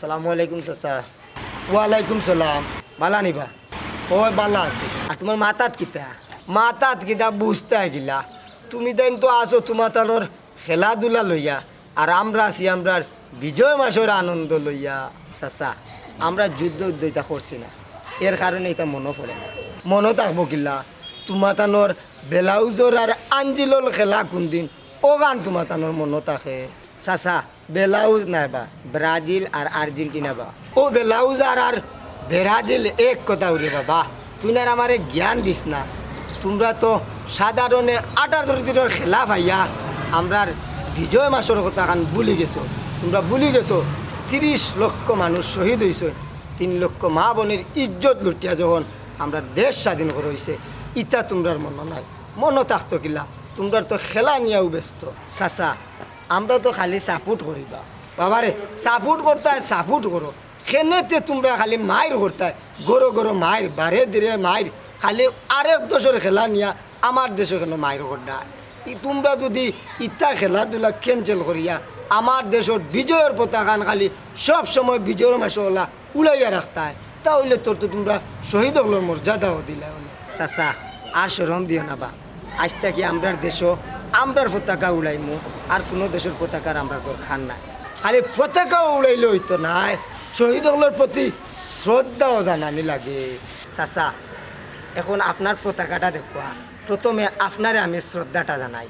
আসসালামু আলাইকুম চাচা। ওয়ালাইকুম সালাম। বালা নিবা? ও বালা আছে। আর তোমার মাতাত কিতা বুঝতে গিলা? তুমি দেন তো আসো তোমার তানোর খেলাধুলা লইয়া, আর আমরা আছি আমরা বিজয় মাসের আনন্দ লইয়া। চাচা, আমরা যুদ্ধ করছি না, এর কারণে এটা মনে পড়ে না। মনে থাকবো কিলা তোমার তানোর ব্লাউজর আর আঞ্জিলল খেলা কোনদিন, ও গান তোমার তানোর মনে থাকে? চাচা, ব্লাউজ নাই বা ব্রাজিল আর আর্জেন্টিনা বা ও ব্লাউজ আর ব্রাজিল এক কথা উড়ে বাবা। তুই আর আমারে জ্ঞান দিস না। তোমরা তো সাধারণে 18 দিনের খেলা ভাইয়া আমরার বিজয় মাসের কথা খান ভুলি গেছো। তোমরা ভুলি গেছো 30 লক্ষ মানুষ শহীদ হয়েছে, 3 লক্ষ মা বোনের ইজ্জত লুটিয়া যখন আমরা দেশ স্বাধীন করে হয়েছে, ইটা তোমরার মনে নাই। মনে থাকতো কিলা? তোমরা তো খেলা নিয়েও ব্যস্ত। চাচা, আমরা তো খালি সাপোর্ট করিবা বাবারে, সাপোর্ট করো। খেনেতে তোমরা খালি মায়ের করতায়, গরো মায়ের বারে দিরে মায়ের, খালি আরেক দেশের খেলা নিয়া আমার দেশে কেন মায়ের করডা? তোমরা যদি ইটা খেলাধুলা ক্যান্সেল করিয়া আমার দেশের বিজয়ের পতাকান খালি সব সময় বিজয়ের মাসলা উড়াইয়া রাখতায়, তাহলে তোর তো তোমরা শহীদ হলোর মর্যাদাও দিলে। চাচা, আর শরম দিও না বা। আজ থেকে আমরার দেশও আমরার পতাকা উড়াইমু, আর কোনো দেশের পতাকার আমরা দরকার নাই। খালি পতাকাও উড়াইলে হইতো নাই, শহীদ হলোর প্রতি শ্রদ্ধাও জানানি লাগে। চাচা, এখন আপনার পতাকাটা দেখবা, প্রথমে আপনারে আমি শ্রদ্ধাটা জানাই।